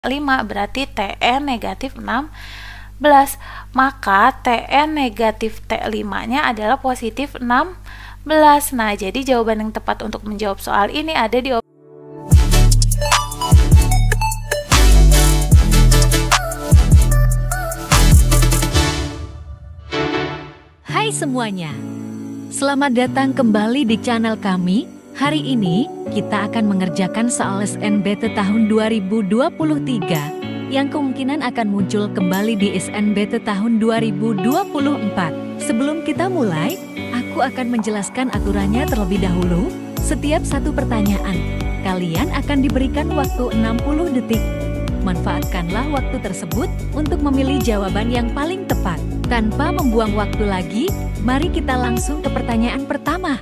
5 berarti TN negatif 16. Maka TN negatif T5 nya adalah positif 16. Nah, jadi jawaban yang tepat untuk menjawab soal ini ada di Hai semuanya, selamat datang kembali di channel kami. Hari ini kita akan mengerjakan soal SNBT tahun 2023 yang kemungkinan akan muncul kembali di SNBT tahun 2024. Sebelum kita mulai, aku akan menjelaskan aturannya terlebih dahulu. Setiap satu pertanyaan, kalian akan diberikan waktu 60 detik. Manfaatkanlah waktu tersebut untuk memilih jawaban yang paling tepat. Tanpa membuang waktu lagi, mari kita langsung ke pertanyaan pertama.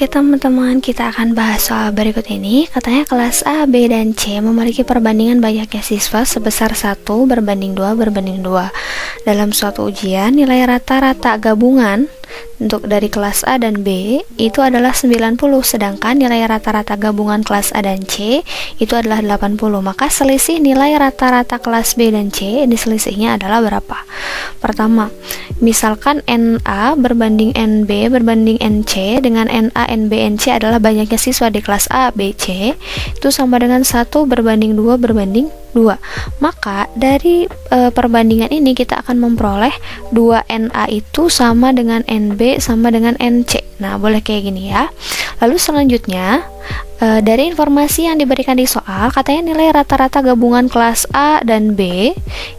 Oke teman-teman, kita akan bahas soal berikut ini. Katanya kelas A, B, dan C memiliki perbandingan banyaknya siswa sebesar 1 berbanding 2 berbanding 2. Dalam suatu ujian, nilai rata-rata gabungan untuk dari kelas A dan B itu adalah 90, sedangkan nilai rata-rata gabungan kelas A dan C itu adalah 80. Maka selisih nilai rata-rata kelas B dan C, ini selisihnya adalah berapa? Pertama, misalkan NA berbanding NB berbanding NC dengan NA, NB, NC adalah banyaknya siswa di kelas A, B, C, itu sama dengan 1 berbanding 2 berbanding 2. Maka dari perbandingan ini kita akan memperoleh 2NA itu sama dengan NB sama dengan NC. Nah, boleh kayak gini ya. Lalu selanjutnya, dari informasi yang diberikan di soal, katanya nilai rata-rata gabungan kelas A dan B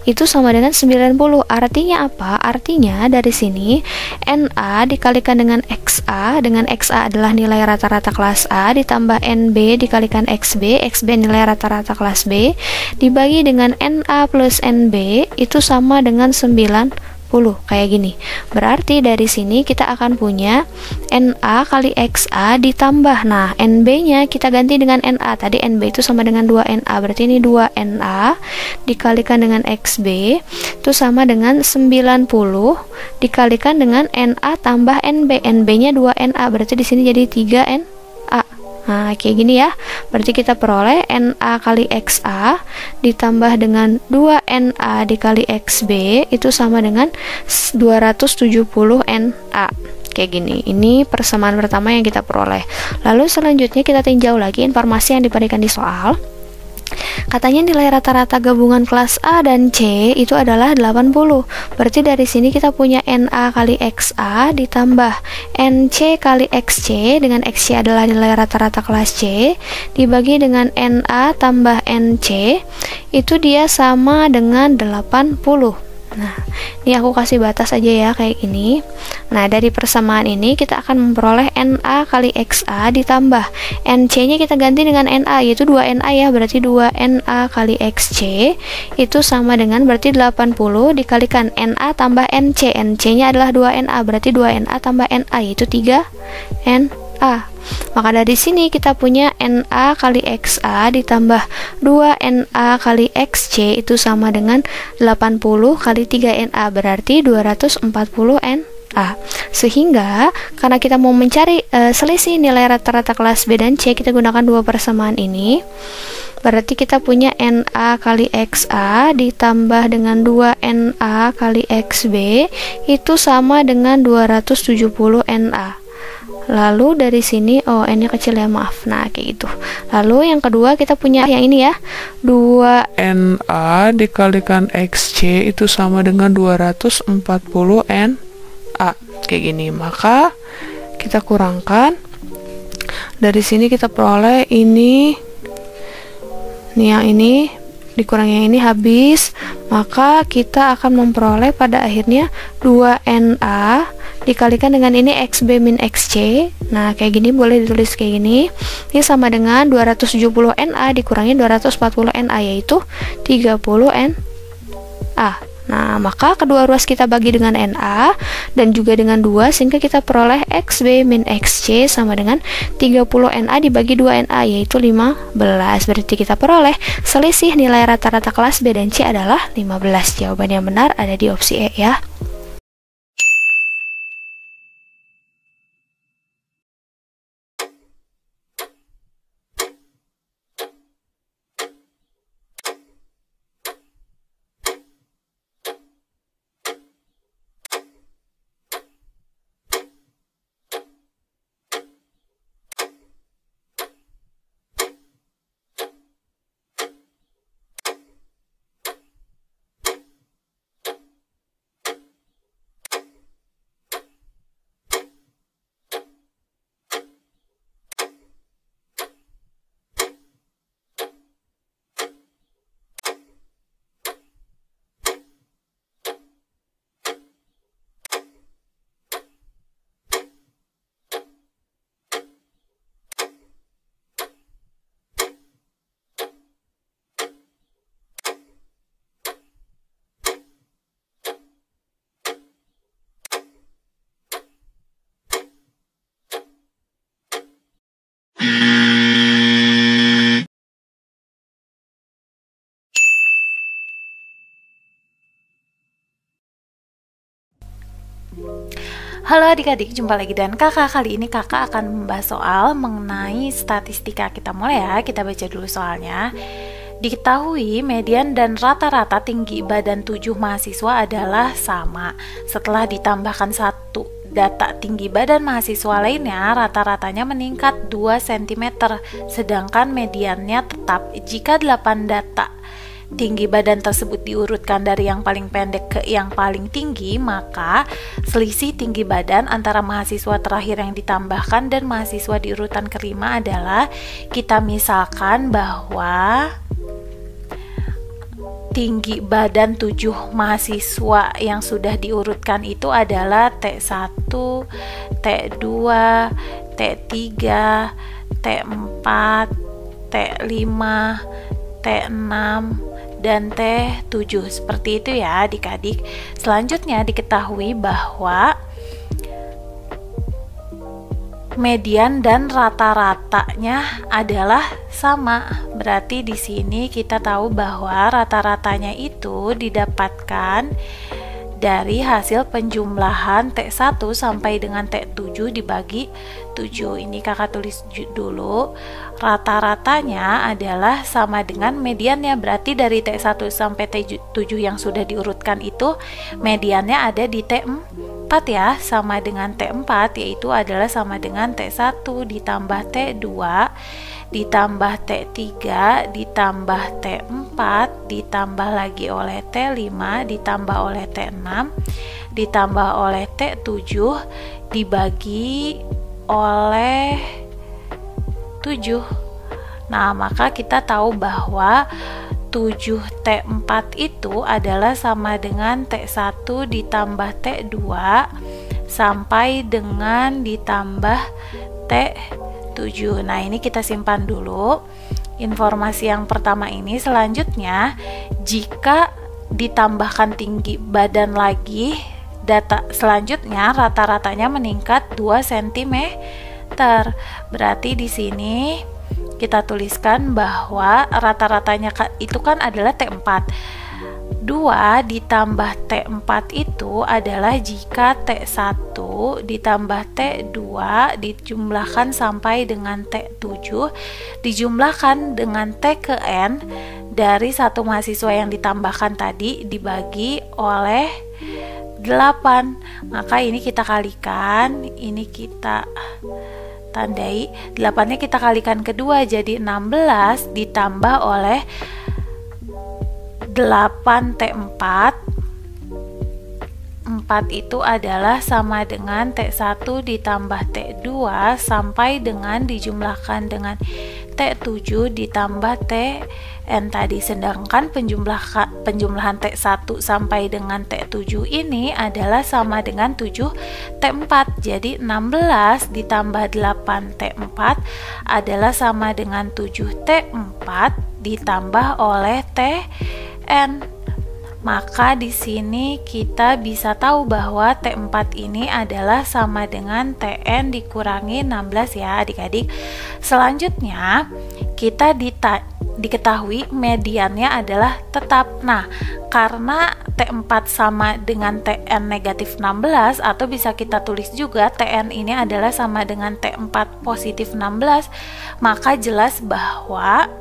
itu sama dengan 90. Artinya apa? Artinya dari sini NA dikalikan dengan XA adalah nilai rata-rata kelas A, ditambah NB dikalikan XB nilai rata-rata kelas B, dibagi dengan NA plus NB itu sama dengan 90. Kayak gini. Berarti dari sini kita akan punya NA kali XA ditambah, nah NB-nya kita ganti dengan NA. Tadi NB itu sama dengan 2NA, berarti ini 2NA dikalikan dengan XB itu sama dengan 90 dikalikan dengan NA tambah NB. NB-nya 2NA, berarti di sini jadi 3NA. Nah, kayak gini ya. Berarti kita peroleh NA kali XA ditambah dengan 2NA dikali XB itu sama dengan 270NA. Kayak gini. Ini persamaan pertama yang kita peroleh. Lalu selanjutnya kita tinjau lagi informasi yang diberikan di soal. Katanya nilai rata-rata gabungan kelas A dan C itu adalah 80. Berarti dari sini kita punya NA kali XA ditambah NC kali XC, dengan XC adalah nilai rata-rata kelas C, dibagi dengan NA tambah NC, itu dia sama dengan 80. Nah, ini aku kasih batas aja ya kayak gini. Nah, dari persamaan ini kita akan memperoleh NA kali XA ditambah NC nya kita ganti dengan NA, yaitu 2NA ya, berarti 2NA kali XC itu sama dengan berarti 80 dikalikan NA tambah NC. NC nya adalah 2NA, berarti 2NA tambah NA yaitu 3NA. Maka dari sini kita punya NA kali XA ditambah 2NA kali XC itu sama dengan 80 kali 3NA, berarti 240NA. A. Sehingga karena kita mau mencari selisih nilai rata-rata kelas B dan C, kita gunakan dua persamaan ini. Berarti kita punya NA kali XA ditambah dengan 2NA kali XB itu sama dengan 270 NA. Lalu dari sini, N-nya kecil ya, maaf. Nah, kayak gitu. Lalu yang kedua kita punya yang ini ya, 2NA dikalikan XC itu sama dengan 240 NA. Kayak gini. Maka kita kurangkan. Dari sini kita peroleh ini. Nih yang ini dikurangi yang ini habis. Maka kita akan memperoleh pada akhirnya 2NA dikalikan dengan ini XB min XC. Nah, kayak gini boleh ditulis kayak gini. Ini sama dengan 270 NA dikurangi 240 NA, yaitu 30 NA. Nah, maka kedua ruas kita bagi dengan NA dan juga dengan 2, sehingga kita peroleh XB min XC sama dengan 30 NA dibagi 2 NA, yaitu 15. Berarti kita peroleh selisih nilai rata-rata kelas B dan C adalah 15. Jawaban yang benar ada di opsi E ya. Halo adik-adik, jumpa lagi dan kakak. Kali ini kakak akan membahas soal mengenai statistika. Kita mulai ya, kita baca dulu soalnya. Diketahui median dan rata-rata tinggi badan 7 mahasiswa adalah sama. Setelah ditambahkan satu data tinggi badan mahasiswa lainnya, rata-ratanya meningkat 2 cm, sedangkan mediannya tetap. Jika 8 data tinggi badan tersebut diurutkan dari yang paling pendek ke yang paling tinggi, maka selisih tinggi badan antara mahasiswa terakhir yang ditambahkan dan mahasiswa di urutan kelima adalah, kita misalkan bahwa tinggi badan 7 mahasiswa yang sudah diurutkan itu adalah T1, T2, T3, T4, T5, T6, dan T7. Seperti itu ya adik-adik. Selanjutnya diketahui bahwa median dan rata-ratanya adalah sama. Berarti di sini kita tahu bahwa rata-ratanya itu didapatkan dari hasil penjumlahan T1 sampai dengan T7 dibagi 7. Ini kakak tulis dulu. Rata-ratanya adalah sama dengan mediannya. Berarti dari T1 sampai T7 yang sudah diurutkan itu mediannya ada di T4 ya, sama dengan T4, yaitu adalah sama dengan T1 ditambah T2 ditambah T3 ditambah T4 ditambah lagi oleh T5 ditambah oleh T6 ditambah oleh T7 dibagi oleh 7. Nah, maka kita tahu bahwa 7T4 itu adalah sama dengan T1 ditambah T2 sampai dengan ditambah T7. Nah, ini kita simpan dulu informasi yang pertama ini. Selanjutnya, jika ditambahkan tinggi badan lagi, data selanjutnya rata-ratanya meningkat 2 cm. Berarti di sini kita tuliskan bahwa rata-ratanya itu kan adalah T4. 2 ditambah T4 itu adalah jika T1 ditambah T2 dijumlahkan sampai dengan T7 dijumlahkan dengan T ke N dari satu mahasiswa yang ditambahkan tadi dibagi oleh 8. Maka ini kita kalikan, ini kita tandai, 8-nya kita kalikan kedua jadi 16 ditambah oleh 8T4. 4 itu adalah sama dengan T1 ditambah T2 sampai dengan dijumlahkan dengan T7 ditambah Tn tadi, sedangkan penjumlahan T1 sampai dengan T7 ini adalah sama dengan 7T4. Jadi 16 ditambah 8T4 adalah sama dengan 7T4 ditambah oleh Tn. Maka di sini kita bisa tahu bahwa T4 ini adalah sama dengan Tn dikurangi 16 ya adik-adik. Selanjutnya kita diketahui mediannya adalah tetap. Nah, karena T4 sama dengan Tn negatif 16, atau bisa kita tulis juga Tn ini adalah sama dengan T4 positif 16, maka jelas bahwa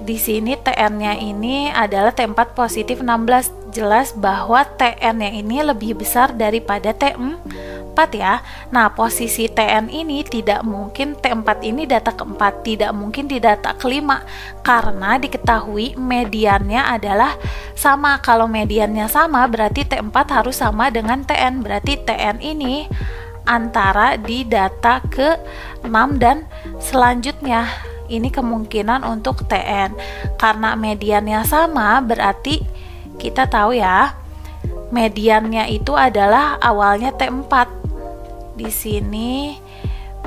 di sini Tn-nya ini adalah T4 positif 16. Jelas bahwa Tn-nya ini lebih besar daripada T4 ya. Nah, posisi Tn ini tidak mungkin T4 ini data keempat, tidak mungkin di data kelima, karena diketahui mediannya adalah sama. Kalau mediannya sama berarti T4 harus sama dengan Tn, berarti Tn ini antara di data ke-6 dan selanjutnya. Ini kemungkinan untuk Tn. Karena mediannya sama, berarti kita tahu ya, mediannya itu adalah awalnya T4. Di sini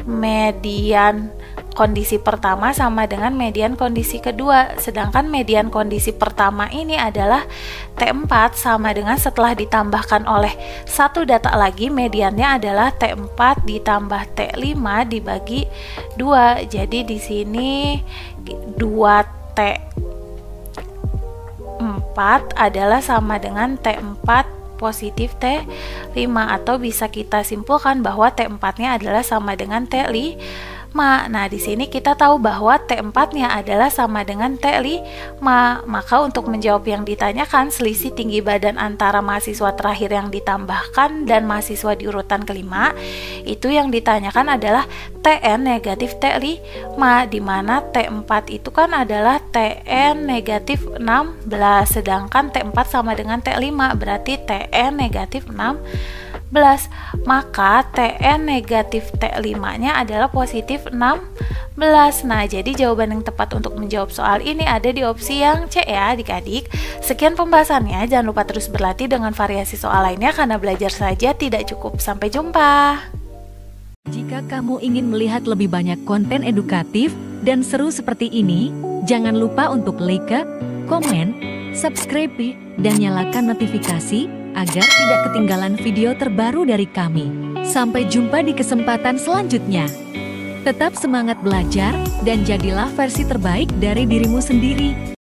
median kondisi pertama sama dengan median kondisi kedua, sedangkan median kondisi pertama ini adalah T4 sama dengan setelah ditambahkan oleh satu data lagi, mediannya adalah T4 ditambah T5 dibagi 2. Jadi di sini 2T4 adalah sama dengan T4 positif T5, atau bisa kita simpulkan bahwa T4-nya adalah sama dengan T5. Nah, di sini kita tahu bahwa T4-nya adalah sama dengan T5. Maka untuk menjawab yang ditanyakan, selisih tinggi badan antara mahasiswa terakhir yang ditambahkan dan mahasiswa di urutan kelima, itu yang ditanyakan adalah Tn negatif T5, di mana T4 itu kan adalah Tn negatif 16, sedangkan T4 sama dengan T5, berarti Tn negatif 16. Maka Tn negatif T5-nya adalah positif 16. Nah, jadi jawaban yang tepat untuk menjawab soal ini ada di opsi yang C ya adik-adik. Sekian pembahasannya, jangan lupa terus berlatih dengan variasi soal lainnya karena belajar saja tidak cukup. Sampai jumpa. Jika kamu ingin melihat lebih banyak konten edukatif dan seru seperti ini, jangan lupa untuk like, komen, subscribe, dan nyalakan notifikasi agar tidak ketinggalan video terbaru dari kami. Sampai jumpa di kesempatan selanjutnya. Tetap semangat belajar dan jadilah versi terbaik dari dirimu sendiri.